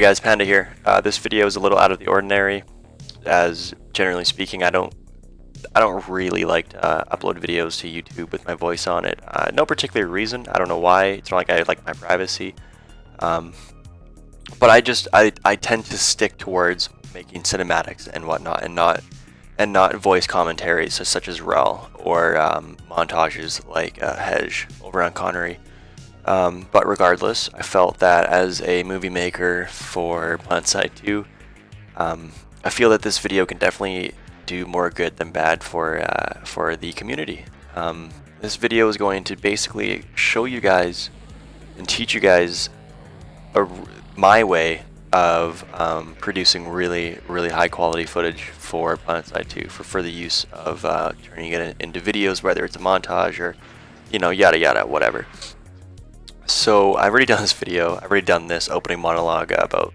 guys, Panda here. This video is a little out of the ordinary, as generally speaking I don't really like to upload videos to YouTube with my voice on it. No particular reason. I don't know why. It's not like I like my privacy. But I tend to stick towards making cinematics and whatnot, and not voice commentaries such as Rel or montages like Hej over on Connery. But regardless, I felt that as a movie maker for Blindside 2, I feel that this video can definitely do more good than bad for the community. This video is going to basically show you guys and teach you guys my way of producing really high quality footage for Blindside 2 for the use of turning it into videos, whether it's a montage or yada yada whatever. So I've already done this video. I've already done this opening monologue about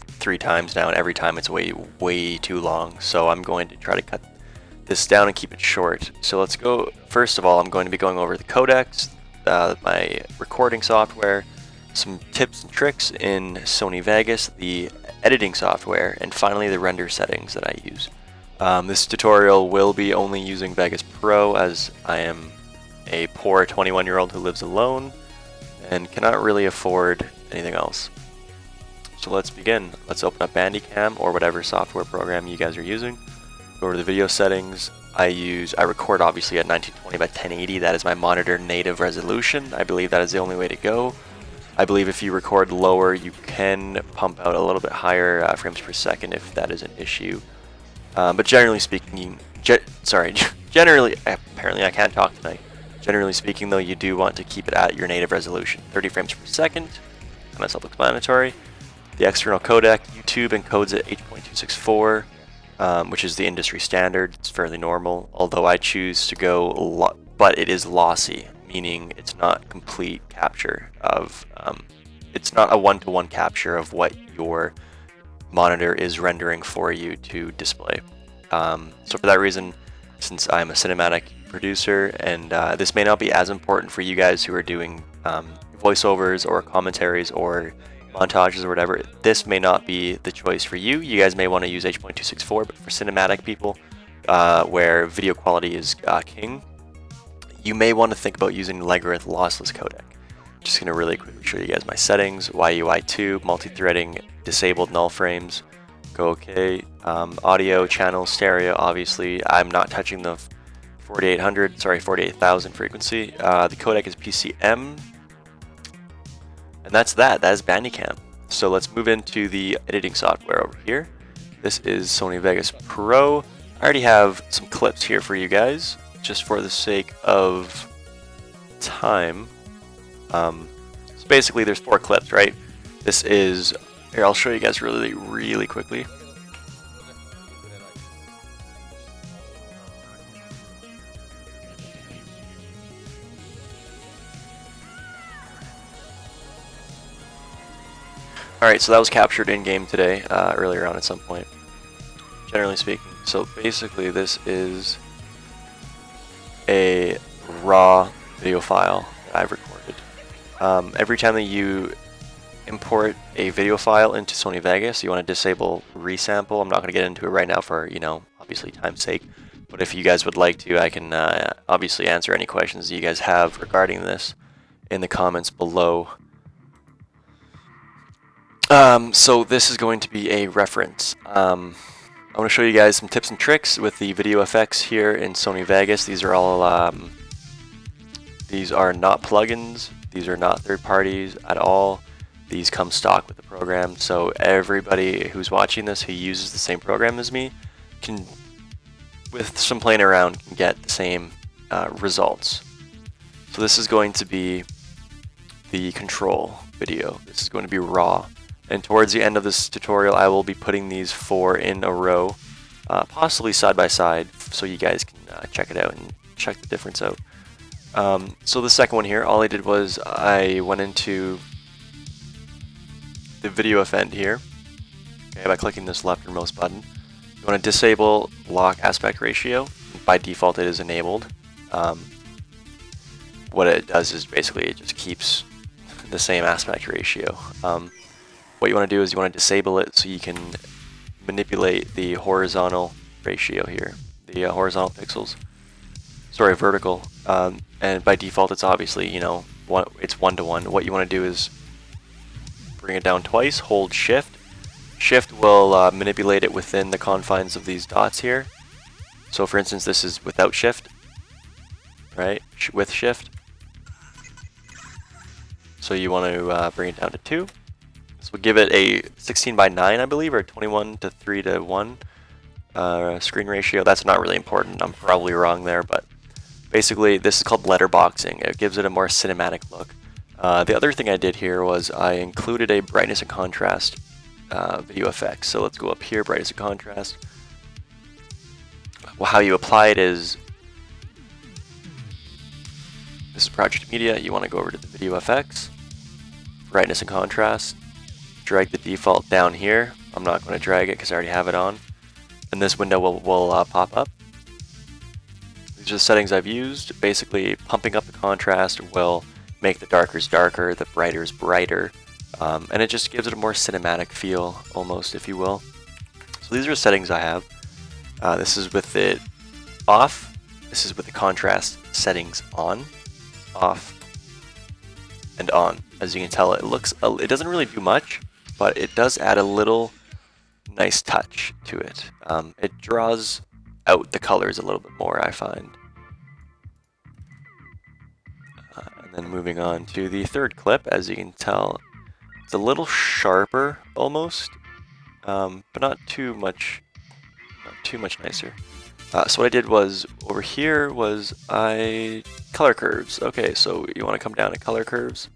3 times now, and every time it's way too long. So I'm going to try to cut this down and keep it short. So let's go. First of all, I'm going to be going over the codecs, my recording software, some tips and tricks in Sony Vegas, the editing software, and finally the render settings that I use. This tutorial will be only using Vegas Pro, as I am a poor 21-year-old who lives alone and cannot really afford anything else. So let's begin. Let's open up Bandicam or whatever software program you guys are using. Go to the video settings. I record obviously at 1920 by 1080. That is my monitor native resolution. I believe that is the only way to go. I believe if you record lower, you can pump out a little bit higher frames per second if that is an issue. But generally speaking, generally, apparently I can't talk tonight. Generally speaking though, you do want to keep it at your native resolution, 30 frames per second, kind of self-explanatory. The external codec, YouTube encodes at H.264, which is the industry standard. It's fairly normal, although I choose to go, but it is lossy, meaning it's not complete capture of, it's not a one-to-one capture of what your monitor is rendering for you to display. So for that reason, since I'm a cinematic producer, and this may not be as important for you guys who are doing voiceovers or commentaries or montages or whatever, this may not be the choice for you. You guys may want to use H.264, but for cinematic people, where video quality is king, you may want to think about using Legrith lossless codec. Just going to really quickly show you guys my settings. YUI2, multi-threading, disabled null frames, go OK. Audio, channel, stereo, obviously I'm not touching the 48,000 frequency. The codec is PCM, and that is Bandicam. So let's move into the editing software over here. This is Sony Vegas Pro. I already have some clips here for you guys, just for the sake of time. So basically there's 4 clips, right? This is, here I'll show you guys really quickly. Alright, so that was captured in-game today, earlier on at some point, generally speaking. So basically this is a raw video file that I've recorded. Every time that you import a video file into Sony Vegas, you want to disable resample. I'm not going to get into it right now for, obviously time's sake. But if you guys would like to, I can obviously answer any questions that you guys have regarding this in the comments below. So this is going to be a reference. I want to show you guys some tips and tricks with the video effects here in Sony Vegas. These are all, these are not plugins. These are not third parties at all. These come stock with the program. So everybody who's watching this who uses the same program as me can, with some playing around, can get the same results. So this is going to be the control video. This is going to be raw. And towards the end of this tutorial, I will be putting these 4 in a row, possibly side by side, so you guys can check it out and check the difference out. So the second one here, all I did was I went into the video event here, okay, by clicking this leftmost button. You want to disable lock aspect ratio. By default, it is enabled. What it does is basically it just keeps the same aspect ratio. what you want to do is you want to disable it so you can manipulate the horizontal ratio here, the horizontal pixels. Sorry, vertical. And by default, it's obviously, you know, it's 1:1. What you want to do is bring it down twice, hold Shift. Shift will manipulate it within the confines of these dots here. So for instance, this is without Shift, right? With Shift. So you want to bring it down to 2. So we'll give it a 16:9, I believe, or 21:3:1 screen ratio. That's not really important. I'm probably wrong there, but basically this is called letterboxing. It gives it a more cinematic look. The other thing I did here was I included a brightness and contrast video effect. So let's go up here, brightness and contrast. Well, how you apply it is, this is Project Media. You want to go over to the video effects, brightness and contrast, drag the default down here. I'm not going to drag it because I already have it on. And this window will pop up. These are the settings I've used. Basically, pumping up the contrast will make the darkers darker, the brighters brighter, and it just gives it a more cinematic feel, almost, if you will. So these are the settings I have. This is with it off. This is with the contrast settings on, off, and on. As you can tell, it doesn't really do much, but it does add a little nice touch to it. It draws out the colors a little bit more, I find. And then moving on to the third clip, as you can tell, it's a little sharper almost, but not too much nicer. So what I did was over here was I color curves. Okay, so you want to come down to color curves.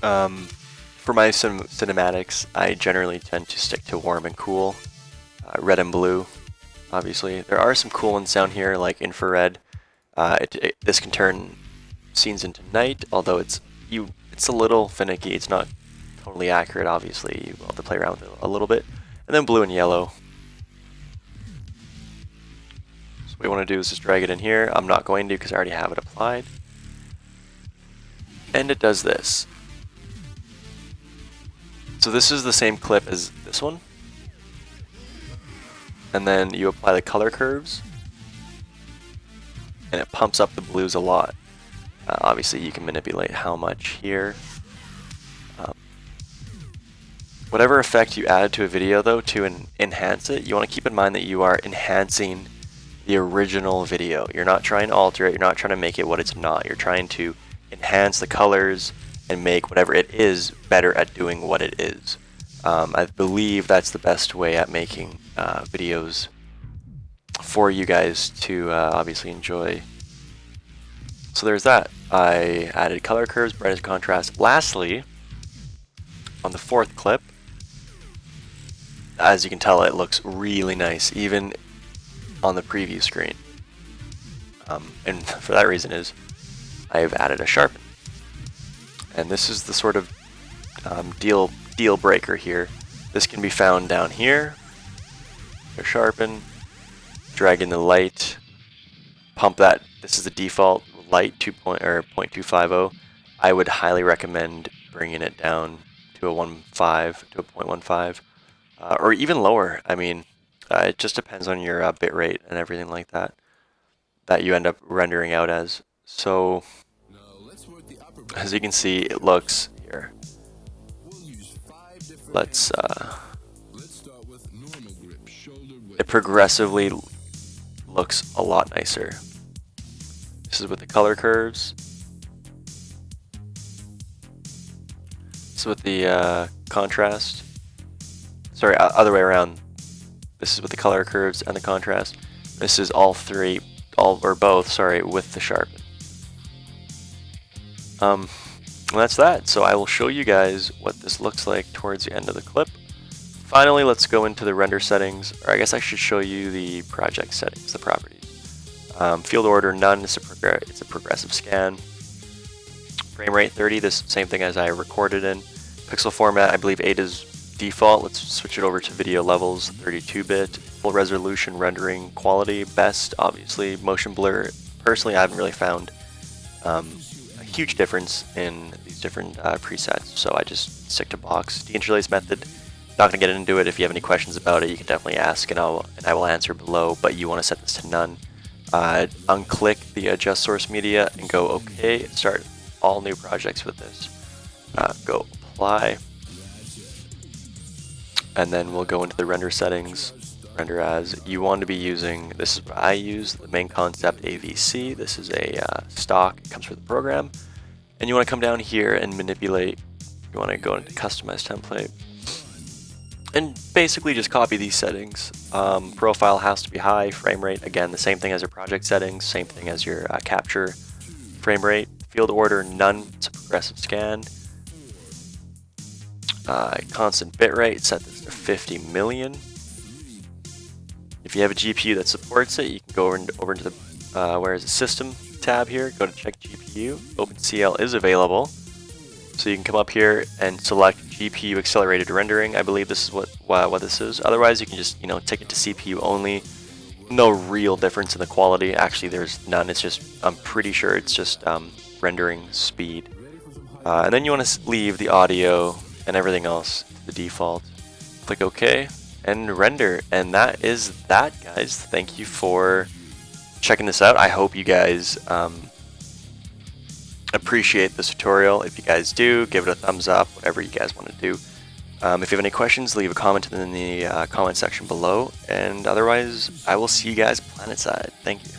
For my cinematics, I generally tend to stick to warm and cool, red and blue. Obviously, there are some cool ones down here like infrared. This can turn scenes into night, although it's a little finicky. It's not totally accurate. Obviously, you will have to play around with it a little bit. And then blue and yellow. So what we want to do is just drag it in here. I'm not going to because I already have it applied. And it does this. So this is the same clip as this one. And then you apply the color curves. And it pumps up the blues a lot. Obviously you can manipulate how much here. Whatever effect you add to a video though to enhance it, you want to keep in mind that you are enhancing the original video. You're not trying to alter it, you're not trying to make it what it's not. You're trying to enhance the colors and make whatever it is better at doing what it is. I believe that's the best way at making videos for you guys to obviously enjoy. So there's that. I added color curves, brightness, contrast. Lastly, on the fourth clip, as you can tell, it looks really nice, even on the preview screen. And for that reason is I've added a sharpen. And this is the sort of deal breaker here. This can be found down here. A sharpen, drag in the light, pump that. This is the default light 0.250. I would highly recommend bringing it down to a 1.5 to a 0.15, or even lower. I mean, it just depends on your bit rate and everything like that you end up rendering out as. So as you can see, it looks here. It progressively looks a lot nicer. This is with the color curves. This is with the contrast. Sorry, other way around. This is with the color curves and the contrast. This is all both, sorry, with the sharpen. And that's that. So I will show you guys what this looks like towards the end of the clip. Finally, let's go into the render settings, or I guess I should show you the project settings, the properties. Field order none, it's a progressive scan. Frame rate 30, this same thing as I recorded in. Pixel format, I believe 8 is default. Let's switch it over to video levels, 32-bit. Full resolution rendering quality, best, obviously. Motion blur, personally I haven't really found a huge difference in these these different presets. So I just stick to box. Deinterlace method, not going to get into it. If you have any questions about it, you can definitely ask, and I will answer below, but you want to set this to none. Unclick the adjust source media and go OK. Start all new projects with this. Go apply. And then we'll go into the render settings. Render as. You want to be using, this is what I use, the main concept AVC. This is a stock, it comes with the program. And you want to come down here and manipulate. You want to go into customize template. And basically just copy these settings. Profile has to be high, frame rate, again, the same thing as your project settings, same thing as your capture frame rate. Field order, none, it's a progressive scan. Constant bitrate, set this to 50 million. If you have a GPU that supports it, you can go over into the where is the system tab here, go to check GPU. OpenCL is available. So you can come up here and select GPU accelerated rendering. I believe this is what this is. Otherwise, you can just take it to CPU only. No real difference in the quality. Actually, there's none. It's just, I'm pretty sure it's just rendering speed. And then you want to leave the audio and everything else to the default. Click OK and render. And that is that, guys. Thank you for checking this out. I hope you guys appreciate this tutorial. If you guys do, give it a thumbs up, whatever you guys want to do. If you have any questions, leave a comment in the comment section below. And otherwise, I will see you guys planetside. Thank you.